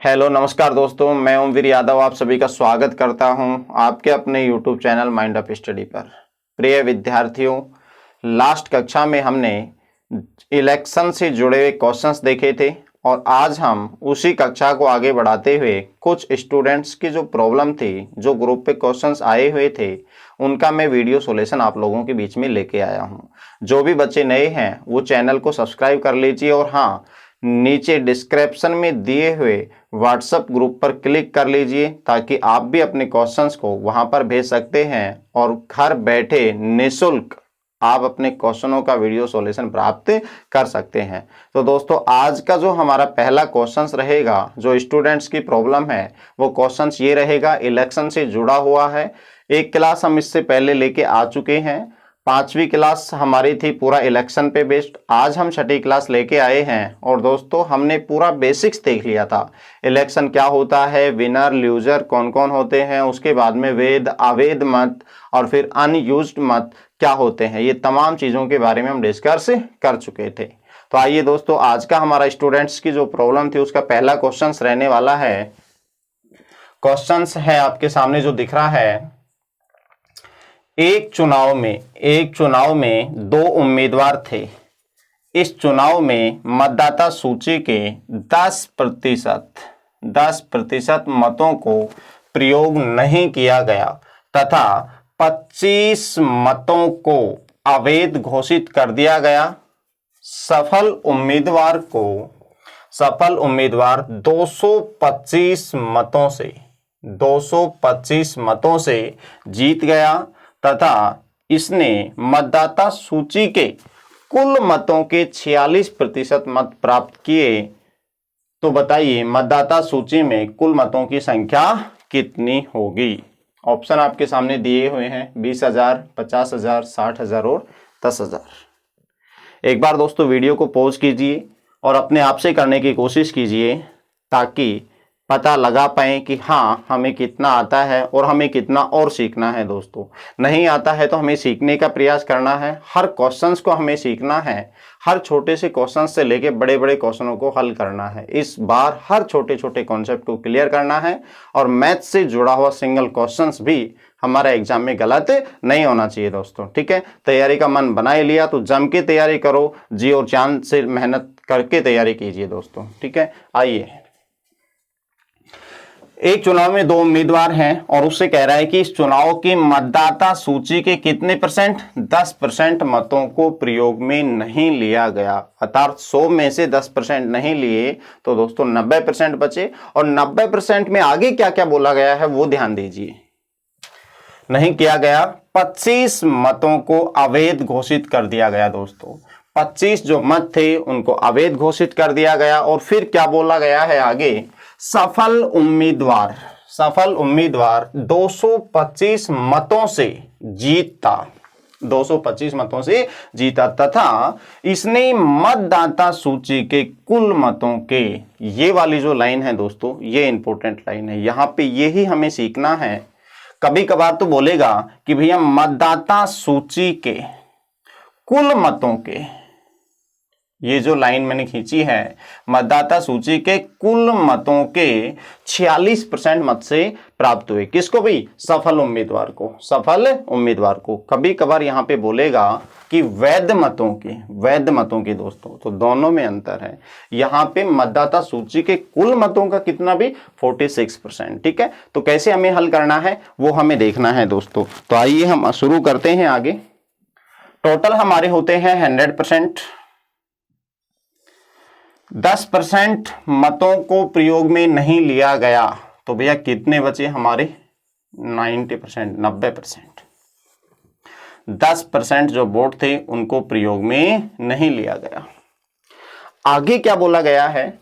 Hello नमस्कार दोस्तों, मैं ओमवीर यादव आप सभी का स्वागत करता हूं आपके अपने YouTube channel mind of study पर। प्रिय विद्यार्थियों, लास्ट कक्षा में हमने इलेक्शन से जुड़े हुए क्वेश्चंस देखे थे और आज हम उसी कक्षा को आगे बढ़ाते हुए कुछ स्टूडेंट्स की जो प्रॉब्लम थी, जो ग्रुप पे क्वेश्चंस आए हुए थे, उनका मैं वीडियो सॉल्यूशन आप लोगों के बीच में लेके आया हूं। जो भी बच्चे नए हैं वो चैनल को सब्सक्राइब कर लीजिए और हाँ, नीचे डिस्क्रिप्शन में दिए हुए व्हाट्सएप ग्रुप पर क्लिक कर लीजिए ताकि आप भी अपने क्वेश्चंस को वहां पर भेज सकते हैं और घर बैठे निःशुल्क आप अपने क्वेश्चनों का वीडियो सॉल्यूशन प्राप्त कर सकते हैं। तो दोस्तों, आज का जो हमारा पहला क्वेश्चंस रहेगा, जो स्टूडेंट्स की प्रॉब्लम है, वो क्वेश्चंस ये रहेगा, इलेक्शन से जुड़ा हुआ है। एक क्लास हम इससे पहले लेके आ चुके हैं, 5वीं क्लास हमारी थी पूरा इलेक्शन पे बेस्ड। आज हम 6ठी क्लास लेके आए हैं और दोस्तों हमने पूरा बेसिक्स देख लिया था। इलेक्शन क्या होता है, विनर लूजर कौन कौन होते हैं, उसके बाद में वैध अवैध मत और फिर अनयूज्ड मत क्या होते हैं, ये तमाम चीज़ों के बारे में हम डिस्कस कर चुके थे। तो आइए दोस्तों, आज का हमारा स्टूडेंट्स की जो प्रॉब्लम थी उसका पहला क्वेश्चन रहने वाला है। क्वेश्चन है आपके सामने जो दिख रहा है, एक चुनाव में 2 उम्मीदवार थे। इस चुनाव में मतदाता सूची के 10% मतों को प्रयोग नहीं किया गया तथा 25 मतों को अवैध घोषित कर दिया गया। सफल उम्मीदवार 225 मतों से जीत गया तथा इसने मतदाता सूची के कुल मतों के 46% मत प्राप्त किए। तो बताइए मतदाता सूची में कुल मतों की संख्या कितनी होगी। ऑप्शन आपके सामने दिए हुए हैं, 20,000, 50,000, 60,000 और 10,000। एक बार दोस्तों वीडियो को पॉज कीजिए और अपने आप से करने की कोशिश कीजिए ताकि पता लगा पाएं कि हाँ, हमें कितना आता है और हमें कितना और सीखना है। दोस्तों, नहीं आता है तो हमें सीखने का प्रयास करना है, हर क्वेश्चंस को हमें सीखना है, हर छोटे से क्वेश्चन से लेके बड़े बड़े क्वेश्चनों को हल करना है। इस बार हर छोटे छोटे कॉन्सेप्ट को क्लियर करना है और मैथ से जुड़ा हुआ सिंगल क्वेश्चंस भी हमारा एग्जाम में गलत नहीं होना चाहिए। दोस्तों ठीक है, तैयारी का मन बना लिया तो जम के तैयारी करो, जी और जान से मेहनत करके तैयारी कीजिए दोस्तों। ठीक है, आइए। एक चुनाव में 2 उम्मीदवार हैं और उससे कह रहा है कि इस चुनाव की मतदाता सूची के कितने %, 10% मतों को प्रयोग में नहीं लिया गया। अर्थात 100 में से 10% नहीं लिए तो दोस्तों 90% बचे। और 90% में आगे क्या क्या बोला गया है वो ध्यान दीजिए। नहीं किया गया, 25 मतों को अवैध घोषित कर दिया गया। दोस्तों 25 जो मत थे उनको अवैध घोषित कर दिया गया। और फिर क्या बोला गया है आगे, सफल उम्मीदवार 225 मतों से जीता, 225 मतों से जीता तथा इसने मतदाता सूची के कुल मतों के, ये वाली जो लाइन है दोस्तों, ये इंपॉर्टेंट लाइन है, यहां पे यही हमें सीखना है। कभी कभार तो बोलेगा कि भैया मतदाता सूची के कुल मतों के, ये जो लाइन मैंने खींची है, मतदाता सूची के कुल मतों के 46% मत से प्राप्त हुए। किसको भी? सफल उम्मीदवार को। कभी कभार यहाँ पे बोलेगा कि वैध मतों के दोस्तों, तो दोनों में अंतर है। यहाँ पे मतदाता सूची के कुल मतों का कितना भी 46%। ठीक है, तो कैसे हमें हल करना है वो हमें देखना है दोस्तों। तो आइए हम शुरू करते हैं आगे। टोटल हमारे होते हैं 100%, 10% मतों को प्रयोग में नहीं लिया गया तो भैया कितने बचे हमारे? 90%। 10% जो वोट थे उनको प्रयोग में नहीं लिया गया। आगे क्या बोला गया है,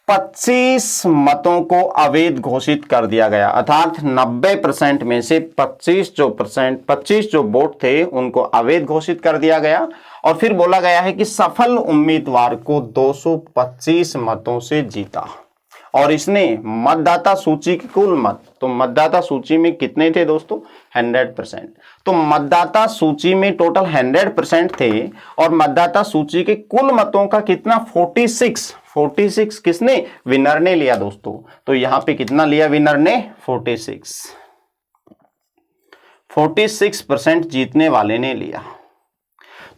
25 मतों को अवैध घोषित कर दिया गया। अर्थात 90% में से 25 जो वोट थे उनको अवैध घोषित कर दिया गया। और फिर बोला गया है कि सफल उम्मीदवार को 225 मतों से जीता। और इसने मतदाता सूची के कुल मत, तो मतदाता सूची में कितने थे दोस्तों? 100%। तो मतदाता सूची में टोटल 100% थे और मतदाता सूची के कुल मतों का कितना? 46 किसने? विनर ने लिया दोस्तों। तो यहां पे कितना लिया विनर ने? 46% जीतने वाले ने लिया।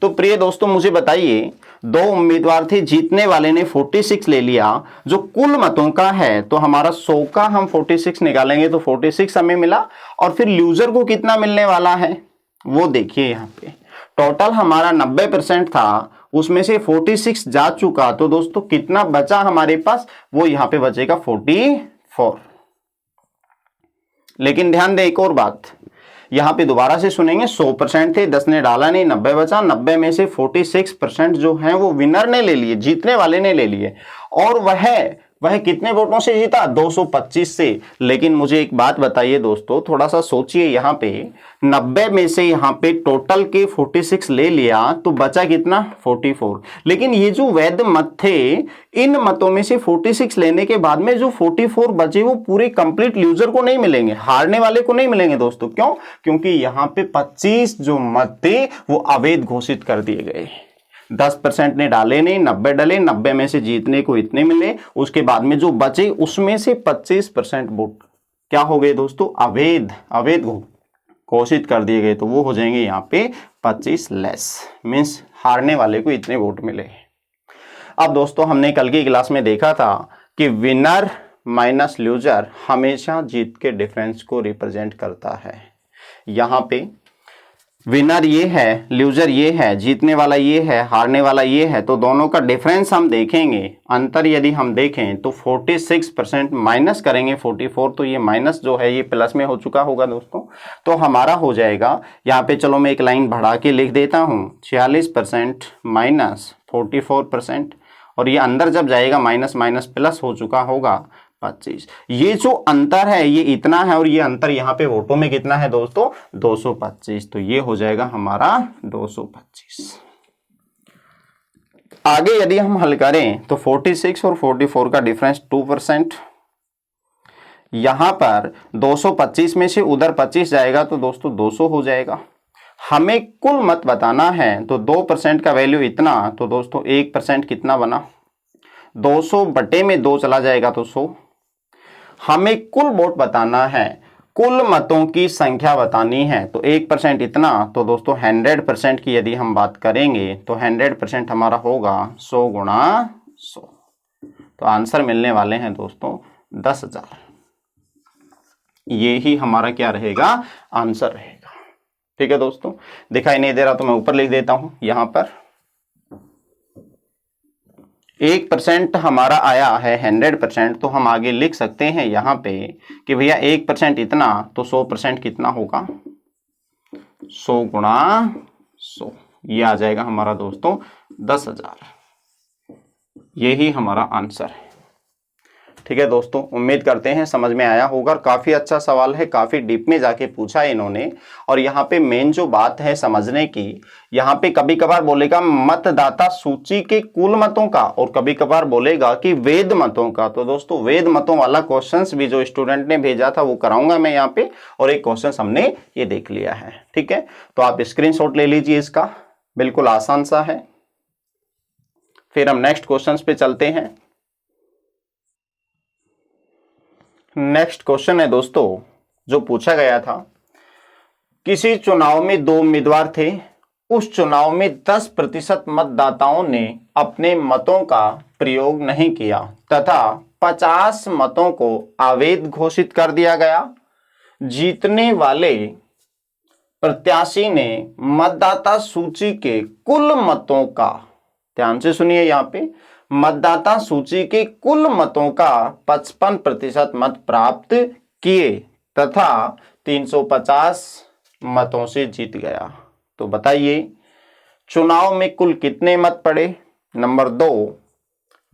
तो प्रिय दोस्तों मुझे बताइए, दो उम्मीदवार थे, जीतने वाले ने 46 ले लिया, जो कुल मतों का है तो हमारा 100 का हम 46 निकालेंगे तो 46 हमें मिला। और फिर लूजर को कितना मिलने वाला है वो देखिए, यहाँ पे टोटल हमारा 90% था, उसमें से 46 जा चुका, तो दोस्तों कितना बचा हमारे पास? वो यहाँ पे बचेगा 44। लेकिन ध्यान दे एक और बात, यहां पे दोबारा से सुनेंगे, 100% थे, 10 ने डाला नहीं, 90 बचा, 90 में से 46% जो है वो विनर ने ले लिए, जीतने वाले ने ले लिए। और वह कितने वोटों से जीता? 225 से। लेकिन मुझे एक बात बताइए दोस्तों, थोड़ा सा सोचिए, यहाँ पे 90 में से यहाँ पे टोटल के 46 ले लिया तो बचा कितना? 44। लेकिन ये जो वैध मत थे, इन मतों में से 46 लेने के बाद में जो 44 बचे वो पूरे कंप्लीट यूजर को नहीं मिलेंगे, हारने वाले को नहीं मिलेंगे दोस्तों। क्यों? क्योंकि यहाँ पे 25 जो मत थे वो अवैध घोषित कर दिए गए। 10% ने डाले नहीं, 90 डले, 90 में से जीतने को इतने मिले, उसके बाद में जो बचे उसमें से 25% वोट क्या हो गए दोस्तों? अवैध घोषित कर दिए गए। तो वो हो जाएंगे यहाँ पे 25 लेस, मीन्स हारने वाले को इतने वोट मिले। अब दोस्तों हमने कल की क्लास में देखा था कि विनर माइनस लूजर हमेशा जीत के डिफरेंस को रिप्रेजेंट करता है। यहाँ पे विनर ये है, लूजर ये है, जीतने वाला ये है, हारने वाला ये है, तो दोनों का डिफरेंस हम देखेंगे। अंतर यदि हम देखें तो 46% माइनस करेंगे 44, तो ये माइनस जो है ये प्लस में हो चुका होगा दोस्तों। तो हमारा हो जाएगा यहाँ पे, चलो मैं एक लाइन बढ़ा के लिख देता हूँ, 46% माइनस 44%, और ये अंदर जब जाएगा माइनस माइनस प्लस हो चुका होगा 25। ये जो अंतर है ये इतना है, और ये अंतर यहाँ पे वोटों में कितना है दोस्तों? 225। तो ये हो जाएगा हमारा 225। आगे यदि हम हल करें तो 46 और 44 का डिफरेंस 2%। यहां पर 225 में से उधर 25 जाएगा तो दोस्तों 200 हो जाएगा। हमें कुल मत बताना है तो 2% का वैल्यू इतना, तो दोस्तों 1% कितना बना? 200 बटे में 2 चला जाएगा तो 100। हमें कुल वोट बताना है, कुल मतों की संख्या बतानी है, तो 1% इतना, तो दोस्तों 100% की यदि हम बात करेंगे तो 100% हमारा होगा 100 गुणा 100। तो आंसर मिलने वाले हैं दोस्तों 10,000। ये ही हमारा क्या रहेगा? आंसर रहेगा। ठीक है दोस्तों, दिखाई नहीं दे रहा तो मैं ऊपर लिख देता हूं। यहां पर 1% हमारा आया है 100%, तो हम आगे लिख सकते हैं यहाँ पे कि भैया 1% इतना, तो 100% कितना होगा? 100 गुणा 100, ये आ जाएगा हमारा दोस्तों 10,000। यही हमारा आंसर है। ठीक है दोस्तों, उम्मीद करते हैं समझ में आया होगा। और काफी अच्छा सवाल है, काफी डीप में जाके पूछा है इन्होंने। और यहाँ पे मेन जो बात है समझने की, यहाँ पे कभी कभार बोलेगा मतदाता सूची के कुल मतों का, और कभी कभार बोलेगा कि वैध मतों का। तो दोस्तों वैध मतों वाला क्वेश्चंस भी जो स्टूडेंट ने भेजा था वो कराऊंगा मैं यहाँ पे, और एक क्वेश्चन हमने ये देख लिया है। ठीक है, तो आप स्क्रीनशॉट ले लीजिए इसका, बिल्कुल आसान सा है। फिर हम नेक्स्ट क्वेश्चन पे चलते हैं। नेक्स्ट क्वेश्चन है दोस्तों जो पूछा गया था, किसी चुनाव में 2 उम्मीदवार थे, उस चुनाव में 10% मतदाताओं ने अपने मतों का प्रयोग नहीं किया तथा 50 मतों को अवैध घोषित कर दिया गया। जीतने वाले प्रत्याशी ने मतदाता सूची के कुल मतों का, ध्यान से सुनिए यहाँ पे, मतदाता सूची के कुल मतों का 55% मत प्राप्त किए तथा 350 मतों से जीत गया। तो बताइए चुनाव में कुल कितने मत पड़े? नंबर 2,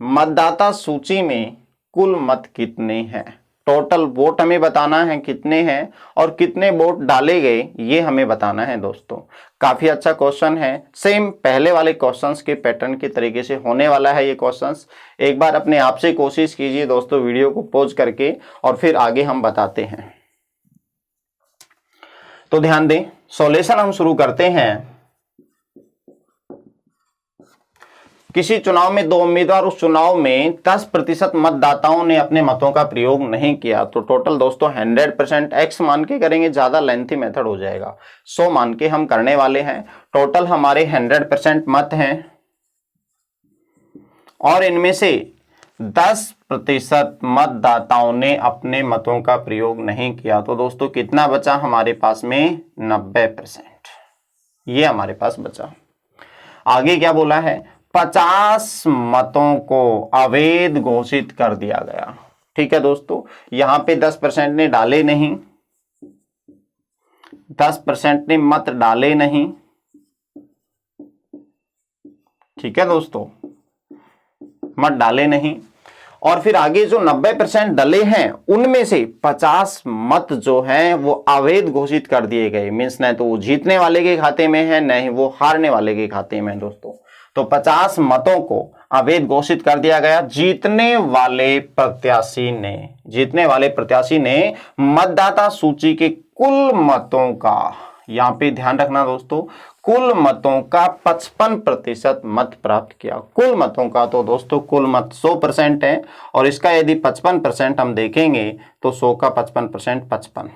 मतदाता सूची में कुल मत कितने हैं? टोटल वोट हमें बताना है कितने हैं और कितने वोट डाले गए ये हमें बताना है दोस्तों। काफी अच्छा क्वेश्चन है, सेम पहले वाले क्वेश्चंस के पैटर्न के तरीके से होने वाला है ये क्वेश्चंस। एक बार अपने आप से कोशिश कीजिए दोस्तों वीडियो को पॉज करके और फिर आगे हम बताते हैं। तो ध्यान दें, सॉल्यूशन हम शुरू करते हैं। किसी चुनाव में दो उम्मीदवार, उस चुनाव में 10% मतदाताओं ने अपने मतों का प्रयोग नहीं किया, तो टोटल दोस्तों 100% x मान के करेंगे, ज्यादा लेंथी मेथड हो जाएगा, 100 मान के हम करने वाले हैं। टोटल हमारे 100% मत हैं और इनमें से 10% मतदाताओं ने अपने मतों का प्रयोग नहीं किया, तो दोस्तों कितना बचा हमारे पास में 90%, ये हमारे पास बचा। आगे क्या बोला है, 50 मतों को अवैध घोषित कर दिया गया। ठीक है दोस्तों, यहां पे 10% ने डाले नहीं, 10% ने मत डाले नहीं। ठीक है दोस्तों, मत डाले नहीं। और फिर आगे जो 90% डले हैं उनमें से 50 मत जो हैं वो अवैध घोषित कर दिए गए। मीन्स न तो वो जीतने वाले के खाते में है, न ही वो हारने वाले के खाते में है दोस्तों। तो 50 मतों को अवैध घोषित कर दिया गया। जीतने वाले प्रत्याशी ने मतदाता सूची के कुल मतों का, यहां पे ध्यान रखना दोस्तों, कुल मतों का 55% मत प्राप्त किया। कुल मतों का, तो दोस्तों कुल मत 100% है और इसका यदि 55% हम देखेंगे तो 100 का 55% 55।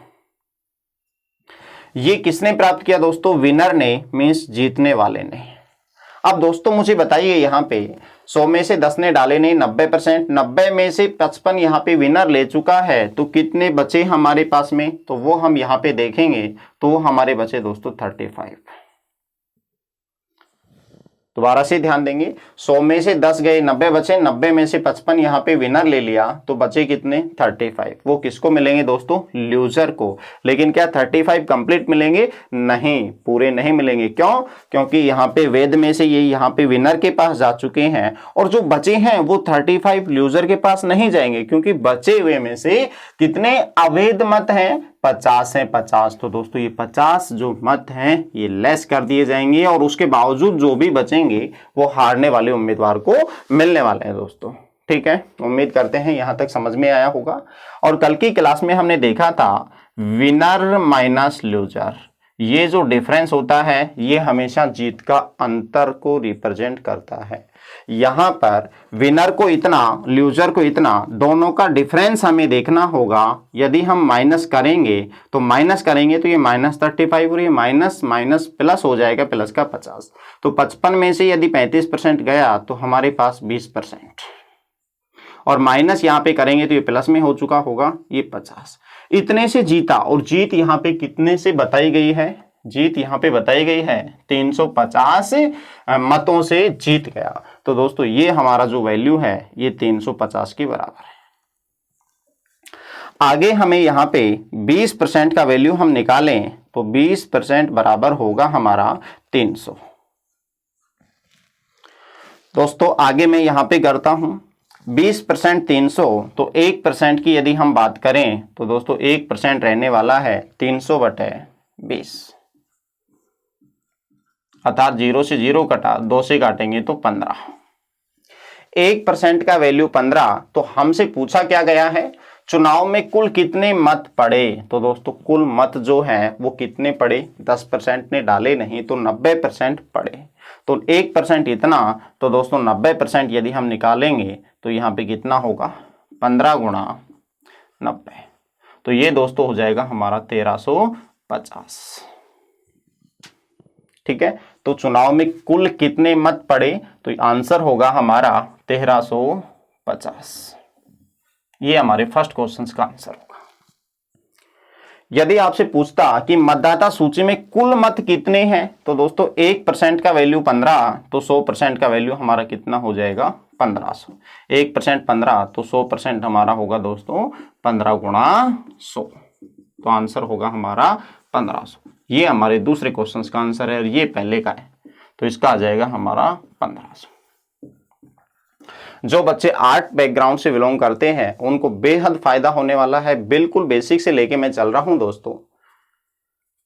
ये किसने प्राप्त किया दोस्तों, विनर ने, मीन्स जीतने वाले ने। अब दोस्तों मुझे बताइए, यहाँ पे 100 में से 10 ने डाले नहीं, 90%, 90 में से 55 यहाँ पे विनर ले चुका है, तो कितने बचे हमारे पास में, तो वो हम यहाँ पे देखेंगे, तो हमारे बचे दोस्तों 35। दोबारा से ध्यान देंगे, 100 में से 10 गए, 90 बचे, 90 में से 55 यहाँ पे विनर ले लिया, तो बचे कितने 35। वो किसको मिलेंगे दोस्तों, लूजर को। लेकिन क्या 35 कंप्लीट मिलेंगे, नहीं, पूरे नहीं मिलेंगे। क्यों, क्योंकि यहाँ पे वेद में से ये यहाँ पे विनर के पास जा चुके हैं और जो बचे हैं वो 35 लूजर के पास नहीं जाएंगे, क्योंकि बचे हुए में से कितने अवैध मत हैं, 50 है 50। तो दोस्तों ये 50 जो मत हैं ये लेस कर दिए जाएंगे और उसके बावजूद जो भी बचेंगे वो हारने वाले उम्मीदवार को मिलने वाले हैं दोस्तों। ठीक है, उम्मीद करते हैं यहां तक समझ में आया होगा। और कल की क्लास में हमने देखा था विनर माइनस लूजर, ये जो डिफरेंस होता है ये हमेशा जीत का अंतर को रिप्रेजेंट करता है। यहां पर विनर को इतना, लूजर को इतना, दोनों का डिफरेंस हमें देखना होगा। यदि हम माइनस करेंगे तो ये -35 और ये माइनस माइनस प्लस हो जाएगा, प्लस का 50। तो 55 में से यदि 35% गया तो हमारे पास 20%, और माइनस यहाँ पे करेंगे तो ये प्लस में हो चुका होगा, ये 50। इतने से जीता, और जीत यहाँ पे कितने से बताई गई है, जीत यहाँ पे बताई गई है 350 मतों से जीत गया। तो दोस्तों ये हमारा जो वैल्यू है ये 350 के बराबर है। आगे हमें यहाँ पे 20% का वैल्यू हम निकालें तो 20% बराबर होगा हमारा 300। दोस्तों आगे मैं यहाँ पे करता हूं 20% 300, तो 1% की यदि हम बात करें तो दोस्तों 1% रहने वाला है 300/20, अर्थात 0 से 0 कटा, 2 से काटेंगे तो 15। 1% का वैल्यू 15। तो हमसे पूछा क्या गया है, चुनाव में कुल कितने मत पड़े। तो दोस्तों कुल मत जो है वो कितने पड़े, 10% ने डाले नहीं तो 90% पड़े। तो 1% इतना, तो दोस्तों 90% यदि हम निकालेंगे तो यहाँ पे कितना होगा, 15 गुणा 90। तो ये दोस्तों हो जाएगा हमारा 1350। ठीक है, तो चुनाव में कुल कितने मत पड़े, तो आंसर होगा हमारा 1350। ये हमारे फर्स्ट क्वेश्चन का आंसर होगा। यदि आपसे पूछता कि मतदाता सूची में कुल मत कितने हैं, तो दोस्तों 1% का वैल्यू 15, तो 100% का वैल्यू हमारा कितना हो जाएगा 1500। 1% 15, तो 100% हमारा होगा दोस्तों 15 गुणा 100, तो आंसर होगा हमारा 1500। ये हमारे दूसरे क्वेश्चन का आंसर है और ये पहले का है, तो इसका आ जाएगा हमारा 1500। जो बच्चे आर्ट बैकग्राउंड से बिलोंग करते हैं उनको बेहद फायदा होने वाला है, बिल्कुल बेसिक से लेके मैं चल रहा हूं दोस्तों।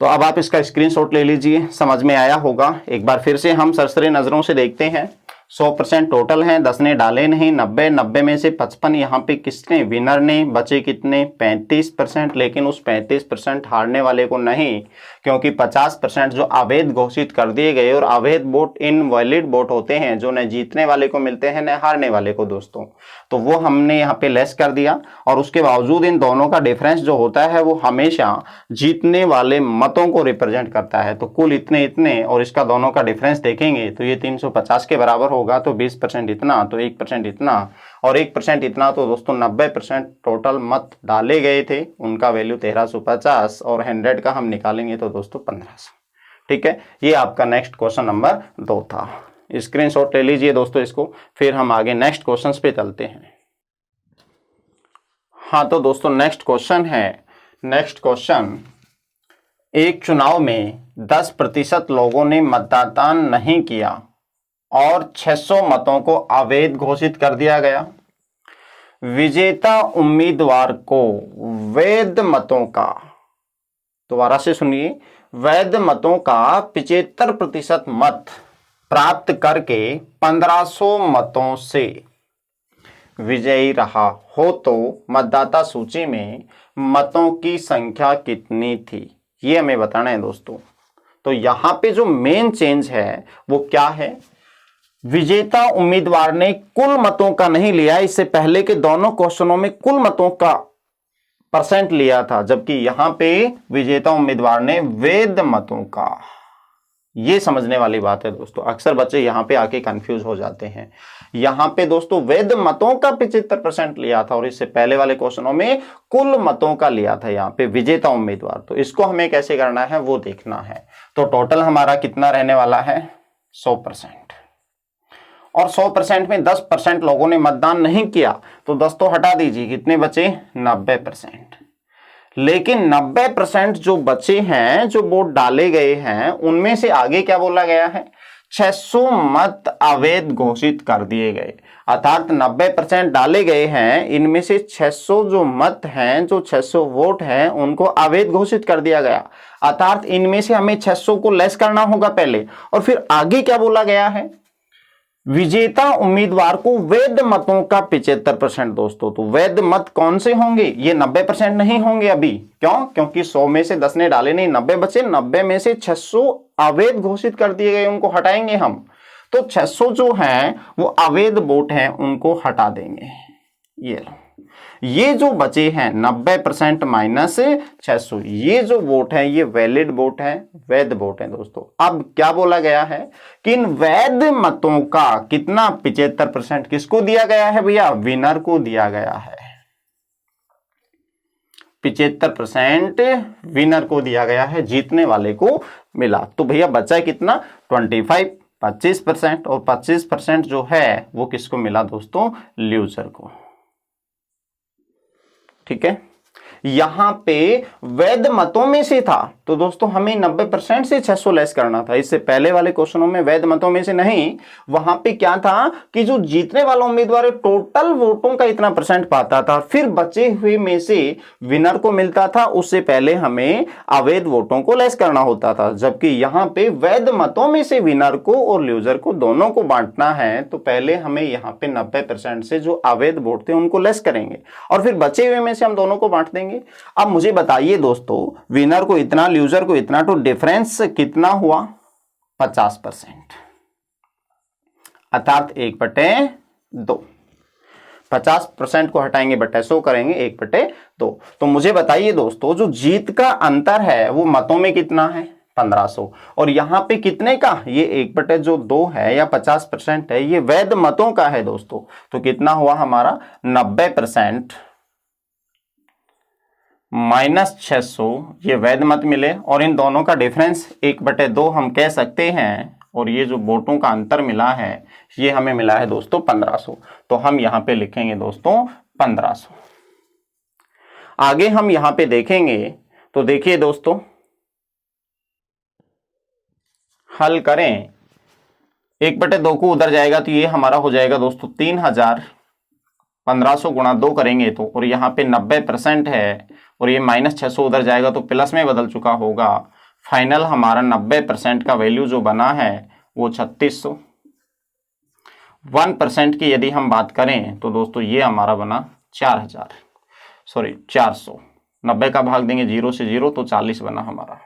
तो अब आप इसका स्क्रीनशॉट ले लीजिए, समझ में आया होगा। एक बार फिर से हम सरसरी नजरों से देखते हैं। 100% टोटल हैं, 10 ने डाले नहीं, 90 में से 55 यहाँ पे किसने, विनर ने। बचे कितने, 35%, लेकिन उस 35% हारने वाले को नहीं, क्योंकि 50% जो अवैध घोषित कर दिए गए, और अवैध वोट इनवैलिड वोट होते हैं जो न जीतने वाले को मिलते हैं न हारने वाले को दोस्तों। तो वो हमने यहाँ पे लेस कर दिया, और उसके बावजूद इन दोनों का डिफरेंस जो होता है वो हमेशा जीतने वाले मतों को रिप्रेजेंट करता है। तो कुल इतने इतने और इसका दोनों का डिफरेंस देखेंगे तो ये 350 के बराबर होगा। तो 20% इतना, तो 1% इतना, और 1% इतना, तो दोस्तों 90% टोटल मत डाले गए थे, उनका वैल्यू 1350, और 100 का हम निकालेंगे तो दोस्तों 1500। ठीक है, ये आपका नेक्स्ट क्वेश्चन नंबर 2 था। स्क्रीनशॉट ले लीजिए दोस्तों इसको, फिर हम आगे नेक्स्ट क्वेश्चंस पे चलते हैं। हाँ तो दोस्तों नेक्स्ट क्वेश्चन है, नेक्स्ट क्वेश्चन, एक चुनाव में 10% लोगों ने मतदान नहीं किया और 600 मतों को अवैध घोषित कर दिया गया। विजेता उम्मीदवार को वैध मतों का, दोबारा से सुनिए, वैध मतों का 75% मत प्राप्त करके 1500 मतों से विजयी रहा हो तो मतदाता सूची में मतों की संख्या कितनी थी, ये हमें बताना है दोस्तों। तो यहां पे जो मेन चेंज है वो क्या है, विजेता उम्मीदवार ने कुल मतों का नहीं लिया, इससे पहले के दोनों क्वेश्चनों में कुल मतों का परसेंट लिया था, जबकि यहां पे विजेता उम्मीदवार ने वैध मतों का। ये समझने वाली बात है दोस्तों, अक्सर बच्चे यहां पे आके कंफ्यूज हो जाते हैं। यहां पे दोस्तों वैध मतों का 75% लिया था, और इससे पहले वाले क्वेश्चनों में कुल मतों का लिया था यहाँ पे विजेता उम्मीदवार। तो इसको हमें कैसे करना है वो देखना है। तो टोटल हमारा कितना रहने वाला है, 100%, और 100% में 10% लोगों ने मतदान नहीं किया, तो 10 तो हटा दीजिए, कितने बचे, 90%। लेकिन 90% जो बचे हैं, जो वोट डाले गए हैं, उनमें से आगे क्या बोला गया है, 600 मत अवैध घोषित कर दिए गए। अर्थात 90% डाले गए हैं, इनमें से 600 जो मत हैं, जो 600 वोट हैं, उनको अवैध घोषित कर दिया गया। अर्थात इनमें से हमें 600 को लेस करना होगा पहले, और फिर आगे क्या बोला गया है, विजेता उम्मीदवार को वैध मतों का 75% दोस्तों। तो वैध मत कौन से होंगे, ये 90% नहीं होंगे अभी। क्यों, क्योंकि 100 में से 10 ने डाले नहीं, 90 बचे, 90 में से 600 अवैध घोषित कर दिए गए, उनको हटाएंगे हम। तो 600 जो हैं वो अवैध वोट हैं, उनको हटा देंगे। ये जो बचे हैं 90% माइनस 600, ये जो वोट है ये वैलिड वोट है, वैध वोट है दोस्तों। अब क्या बोला गया है कि इन वैध मतों का कितना, 75% किसको दिया गया है भैया, विनर को दिया गया है। 75% विनर को दिया गया है, जीतने वाले को मिला। तो भैया बचा कितना, 25% और 25% जो है वो किसको मिला दोस्तों, लूजर को। ठीक है, यहां पे वैध मतों में से था, तो दोस्तों हमें 90% से 600 लेस करना था। इससे पहले वाले क्वेश्चनों में वैध मतों में से नहीं, वहां पे क्या था कि जो जीतने वाला उम्मीदवार टोटल वोटों का इतना परसेंट पाता था, फिर बचे हुए में से विनर को मिलता था। उससे पहले हमें अवैध वोटों को लेस करना होता था, जबकि यहां पे वैध मतों में से विनर को और लूजर को दोनों को बांटना है। तो पहले हमें यहाँ पे 90% से जो अवैध वोट थे उनको लेस करेंगे, और फिर बचे हुए में से हम दोनों को बांट देंगे। अब मुझे बताइए दोस्तों, विनर को इतना, लूजर को इतना, तो डिफरेंस कितना हुआ, 50%, अर्थात 1/2। 50% को हटाएंगे, बटे 100 करेंगे, 1/2। तो मुझे बताइए दोस्तों, जो जीत का अंतर है वो मतों में कितना है, 1500, और यहां पे कितने का, ये 1/2 है या 50% है, ये वैध मतों का है दोस्तों। तो कितना हुआ हमारा, 90% माइनस 600, ये वैध मत मिले, और इन दोनों का डिफरेंस 1/2 हम कह सकते हैं, और ये जो वोटों का अंतर मिला है ये हमें मिला है दोस्तों 1500। तो हम यहां पे लिखेंगे दोस्तों 1500। आगे हम यहां पे देखेंगे, तो देखिए दोस्तों, हल करें 1/2 को उधर जाएगा तो ये हमारा हो जाएगा दोस्तों 3000, 1500 गुणा 2 करेंगे तो, और यहाँ पे 90% है और ये -600 उधर जाएगा तो प्लस में बदल चुका होगा। फाइनल हमारा 90% का वैल्यू जो बना है वो 3600। 1% की यदि हम बात करें तो दोस्तों ये हमारा बना 400। 90 का भाग देंगे 0 से 0 तो 40 बना हमारा।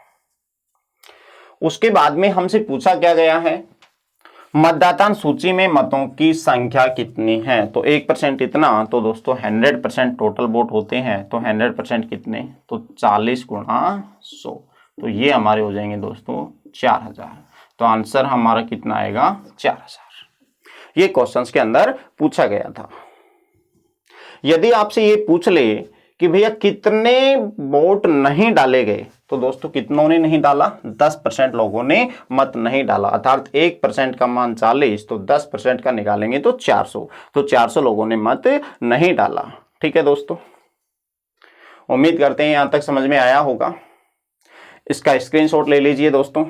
उसके बाद में हमसे पूछा क्या गया है, मतदाता सूची में मतों की संख्या कितनी है। तो 1% इतना, तो दोस्तों 100% टोटल वोट होते हैं तो 100% कितने, तो 40 गुणा 100, तो ये हमारे हो जाएंगे दोस्तों 4000। तो आंसर हमारा कितना आएगा 4000। ये क्वेश्चंस के अंदर पूछा गया था। यदि आपसे ये पूछ ले कि भैया कितने वोट नहीं डाले गए, तो दोस्तों कितनों ने नहीं डाला, 10% लोगों ने मत नहीं डाला, अर्थात 1% का मान 40, तो 10% का निकालेंगे तो 400, तो 400 लोगों ने मत नहीं डाला। ठीक है दोस्तों, उम्मीद करते हैं यहां तक समझ में आया होगा। इसका स्क्रीनशॉट ले लीजिए दोस्तों।